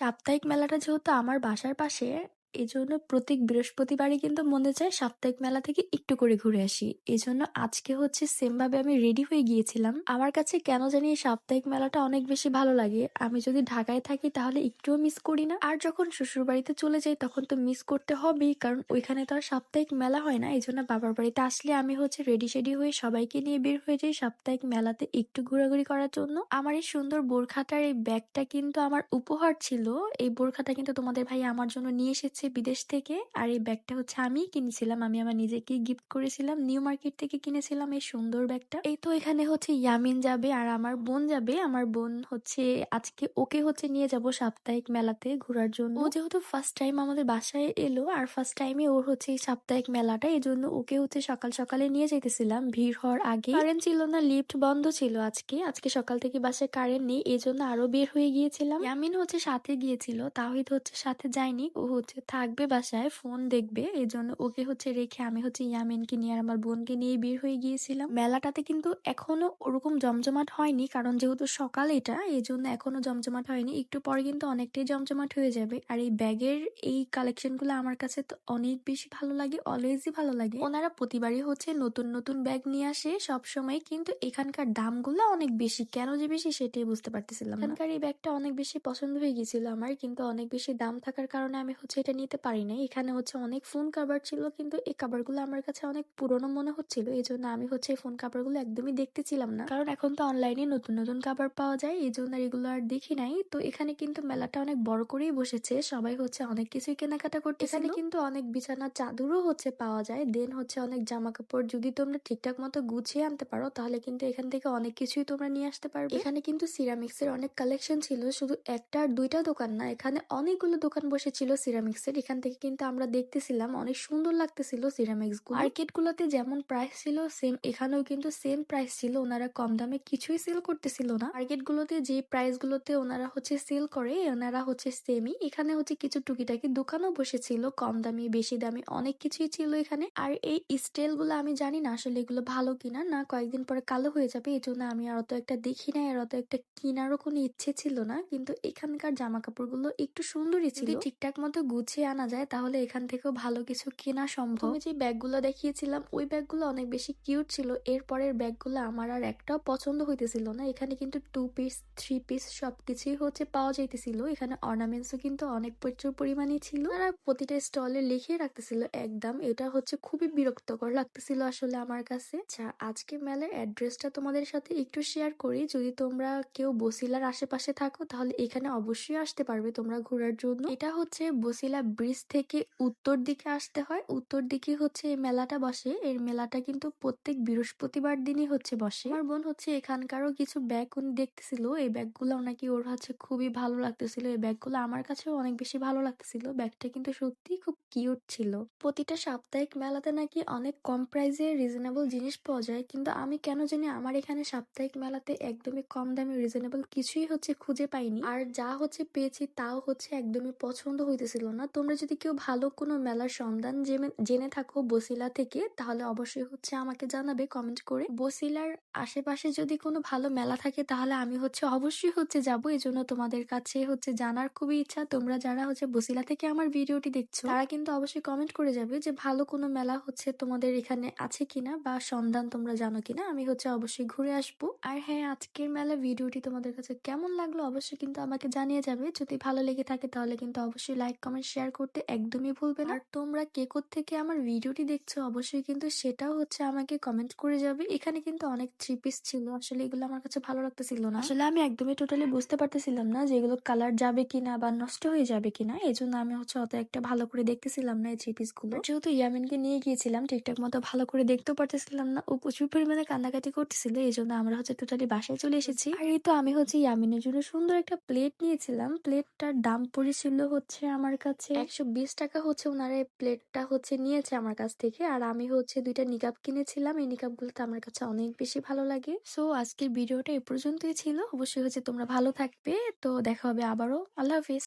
সাপ্তাহিক মেলাটা যেহেতু আমার বাসার পাশে, এজন্য প্রত্যেক বৃহস্পতিবারই কিন্তু মনে চায় সাপ্তাহিক মেলা থেকে একটু করে ঘুরে আসি। এজন্য আজকে হচ্ছে সেম ভাবে আমি রেডি হয়ে গিয়েছিলাম। আমার কাছে কেন জানি এই সাপ্তাহিক মেলাটা অনেক বেশি ভালো লাগে। আমি যদি ঢাকায় থাকি তাহলে একটুও মিস করি না। আর যখন শ্বশুরবাড়িতে চলে যাই তখন তো মিস করতে হবেই, কারণ ওইখানে তো আর সাপ্তাহিক মেলা হয় না। এজন্য বাবার বাড়িতে আসলে আমি হচ্ছে রেডি সেডি হয়ে সবাইকে নিয়ে বের হয়ে যাই সাপ্তাহিক মেলাতে একটু ঘোরাঘুরি করার জন্য। আমার এই সুন্দর বোরখাটার এই ব্যাগটা কিন্তু আমার উপহার ছিল। এই বোরখাটা কিন্তু তোমাদের ভাই আমার জন্য নিয়ে এসেছে বিদেশ থেকে। আর এই ব্যাগটা হচ্ছে আমিই কিনেছিলাম, আমি আমার নিজেকে গিফট করেছিলাম, নিউ মার্কেট থেকে কিনেছিলাম এই সুন্দর ব্যাগটা। এই তো এখানে হচ্ছে ইয়ামিন যাবে আর আমার বোন যাবে। আমার বোন হচ্ছে আজকে ওকে হচ্ছে নিয়ে যাব সাপ্তাহিক মেলাতে ঘোরার জন্য। ও যেহেতু ফার্স্ট টাইম আমাদের বাসায় এলো আর ফার্স্ট টাইমে ওর হচ্ছে এই সাপ্তাহিক মেলাটা, এই জন্য ওকে হচ্ছে সকাল সকালে নিয়ে যেতেছিলাম ভিড় হওয়ার আগে। কারেন্ট ছিল না, লিফট বন্ধ ছিল আজকে। আজকে সকাল থেকে বাসায় কারেন্ট নেই, এই জন্য আরো বের হয়ে গিয়েছিলাম। ইয়ামিন হচ্ছে সাথে গিয়েছিল, তাহিদ হচ্ছে সাথে যায়নি। ও হচ্ছে থাকবে বাসায়, ফোন দেখবে। এই জন্য ওকে হচ্ছে রেখে আমি হচ্ছে ইয়ামিনকে নিয়ে আর আমার বোনকে নিয়ে বের হয়ে গিয়েছিলাম। মেলাটাতে কিন্তু এখনো ওরকম জমজমাট হয়নি, কারণ যেহেতু সকাল এটা, এই জন্য এখনো জমজমাট হয়নি। একটু পরে কিন্তু অনেকটাই জমজমাট হয়ে যাবে। আর এই ব্যাগের এই কালেকশন গুলো আমার কাছে তো অনেক বেশি ভালো লাগে, অলওয়েজই ভালো লাগে। ওনারা প্রতিবারই হচ্ছে নতুন নতুন ব্যাগ নিয়ে আসে সব সময়, কিন্তু এখানকার দামগুলো অনেক বেশি। কেন যে বেশি সেটাই বুঝতে পারতেছিলাম না। এখানকার এই ব্যাগটা অনেক বেশি পছন্দ হয়ে গেছিল আমার, কিন্তু অনেক বেশি দাম থাকার কারণে আমি হচ্ছে এটা নিতে পারি নাই। এখানে হচ্ছে অনেক ফোন কাভার ছিল, কিন্তু এই কাভার গুলো আমার কাছে অনেক পুরনো মনে হচ্ছিল। এই জন্য আমি হচ্ছে এই ফোন কাভার গুলো একদমই দেখতেছিলাম না, কারণ এখন তো অনলাইনে নতুন নতুন কাভার পাওয়া যায়, এই জন্য এগুলো আর দেখি নাই। তো এখানে কিন্তু মেলাটা অনেক বড় করেই বসেছে, সবাই হচ্ছে অনেক কিছুই কেনাকাটা করতে। এখানে কিন্তু অনেক বিছানার চাদরও হচ্ছে পাওয়া যায়, দেন হচ্ছে অনেক জামা কাপড়। যদি তোমরা ঠিকঠাক মতো গুছিয়ে আনতে পারো তাহলে কিন্তু এখান থেকে অনেক কিছুই তোমরা নিয়ে আসতে পারবে। এখানে কিন্তু সিরামিক্স এর অনেক কালেকশন ছিল, শুধু একটা আর দুইটা দোকান না, এখানে অনেকগুলো দোকান বসেছিল সিরামিক্স এর। এখান থেকে কিন্তু আমরা দেখতেছিলাম, অনেক সুন্দর লাগতেছিল সিরামিক্স গুলো। মার্কেট গুলোতে যেমন প্রাইস ছিল সেম এখানেও কিন্তু সেম প্রাইস ছিল। ওনারা কম দামে কিছুই সেল করতেছিল না। মার্কেট গুলোতে যে প্রাইস গুলোতে ওনারা হচ্ছে সেল করে, ওনারা হচ্ছে সেমই এখানে হচ্ছে কিছু টুকিটাকি দোকানও বসেছিল, কম দামি বেশি দামি অনেক কিছুই ছিল এখানে। আর এই স্টাইল গুলো আমি জানি না আসলে এগুলো ভালো কিনা, না কয়েকদিন পরে কালো হয়ে যাবে, এই জন্য আমি আর অত একটা দেখি না, আর অত একটা কেনারও কোনো ইচ্ছে ছিল না। কিন্তু এখানকার জামা কাপড় গুলো একটু সুন্দরই ছিল, যদি ঠিকঠাক মতো গুছিয়ে আনা যায় তাহলে এখান থেকেও ভালো কিছু কেনা সম্ভব। আমি যে ব্যাগগুলো দেখিয়েছিলাম ওই ব্যাগগুলো অনেক বেশি কিউট ছিল। এরপরের ব্যাগগুলো আমার আর একটাও পছন্দ হইতেছিল না। এখানে কিন্তু 2 পিস 3 পিস সবকিছুই হচ্ছে পাওয়া যাইতেছিল। এখানে অর্নামেন্টসও কিন্তু অনেক প্রচুর পরিমাণে ছিল। তারা প্রতিটা স্টলে লিখে রাখতেছিল একদম। এটা হচ্ছে খুবই বিরক্তকর লাগতেছিল আসলে আমার কাছে। আচ্ছা, আজকে মেলার অ্যাড্রেসটা তোমাদের সাথে একটু শেয়ার করি। যদি তোমরা কেউ বসিলার আশেপাশে থাকো তাহলে এখানে অবশ্যই আসতে পারবে তোমরা ঘোরার জন্য। এটা হচ্ছে বসিলা ব্রিজ থেকে উত্তর দিকে আসতে হয়, উত্তর দিকে হচ্ছে এই মেলাটা বসে। এর মেলাটা কিন্তু প্রত্যেক বৃহস্পতিবার দিনই হচ্ছে বসে। আমার বোন হচ্ছে এখানকারও কিছু ব্যাগ উনি দেখতেছিল, এই ব্যাগগুলো নাকি ওর হচ্ছে খুবই ভালো লাগতেছিল। এই ব্যাগগুলো আমার কাছেও অনেক বেশি ভালো লাগতেছিল। ব্যাগটা কিন্তু সত্যি খুব কিউট ছিল। প্রতিটা সাপ্তাহিক মেলাতে নাকি অনেক কম প্রাইসে রিজনেবল জিনিস পাওয়া যায়, কিন্তু আমি কেন জানি আমার এখানে সাপ্তাহিক মেলাতে একদমই কম দামে রিজনেবল কিছুই হচ্ছে খুঁজে পাইনি। আর যা হচ্ছে পেয়েছি তাও হচ্ছে একদমই পছন্দ হইতেছিল না। তোমরা যদি কেউ ভালো কোনো মেলার সন্ধান জেনে থাকো বসিলা থেকে, তাহলে অবশ্যই হচ্ছে আমাকে জানাবে কমেন্ট করে। বসিলার আশেপাশে যদি কোনো ভালো মেলা থাকে তাহলে আমি হচ্ছে অবশ্যই হচ্ছে যাবো। এই জন্য তোমাদের কাছে হচ্ছে জানার খুবই ইচ্ছা, তোমরা যারা হচ্ছে বসিলা থেকে আমার ভিডিওটি দেখছো তারা কিন্তু অবশ্যই কমেন্ট করে যাবে যে ভালো কোনো মেলা হচ্ছে তোমাদের এখানে আছে কিনা, বা সন্ধান তোমরা জানো কিনা। আমি হচ্ছে অবশ্যই ঘুরে আসবো। আর হ্যাঁ, আজকের মেলা ভিডিওটি তোমাদের কাছে কেমন লাগলো অবশ্যই কিন্তু আমাকে জানিয়ে যাবে। যদি ভালো লেগে থাকে তাহলে কিন্তু অবশ্যই লাইক কমেন্ট শেয়ার করতে একদমই ভুলবে না। আর তোমরা কে থেকে আমার ভিডিওটি দেখছো অবশ্যই কিন্তু সেটাও হচ্ছে আমাকে কমেন্ট করে যাবে। এখানে কিন্তু অনেক 3 পিস ছিল, আসলে এগুলো আমার কাছে ভালো লাগতেছিল না। আসলে আমি একদমই টোটালি বুঝতে পারতেছিলাম না যে এগুলো কালার যাবে কিনা বা নষ্ট হয়ে যাবে কিনা, এই জন্য আমি হচ্ছে অত একটা ভালো করে দেখতেছিলাম না এই 3 পিস গুলো। যেহেতু ইয়ামিনকে নিয়ে গিয়েছিলাম ঠিকঠাক মতো ভালো করে দেখতেও পারতেছিলাম না, ও প্রচুর পরিমাণে কান্নাকাটি করতেছিল, এই জন্য আমরা হচ্ছে টোটালি বাসায় চলে এসেছি। আর এই তো আমি হচ্ছে ইয়ামিনের জন্য সুন্দর একটা প্লেট নিয়েছিলাম। প্লেটটার দাম পড়েছিল হচ্ছে আমার কাছে 120 টাকা। হচ্ছে ওনারা এই প্লেটটা হচ্ছে নিয়েছে আমার কাছ থেকে। আর আমি হচ্ছে দুইটা নিকাব কিনেছিলাম, এই নিকাব গুলো তো আমার কাছে অনেক বেশি ভালো লাগে। সো আজকের ভিডিওটা এ পর্যন্তই ছিল। অবশ্যই হচ্ছে তোমরা ভালো থাকবে, তো দেখা হবে আবারও। আল্লাহ হাফিজ।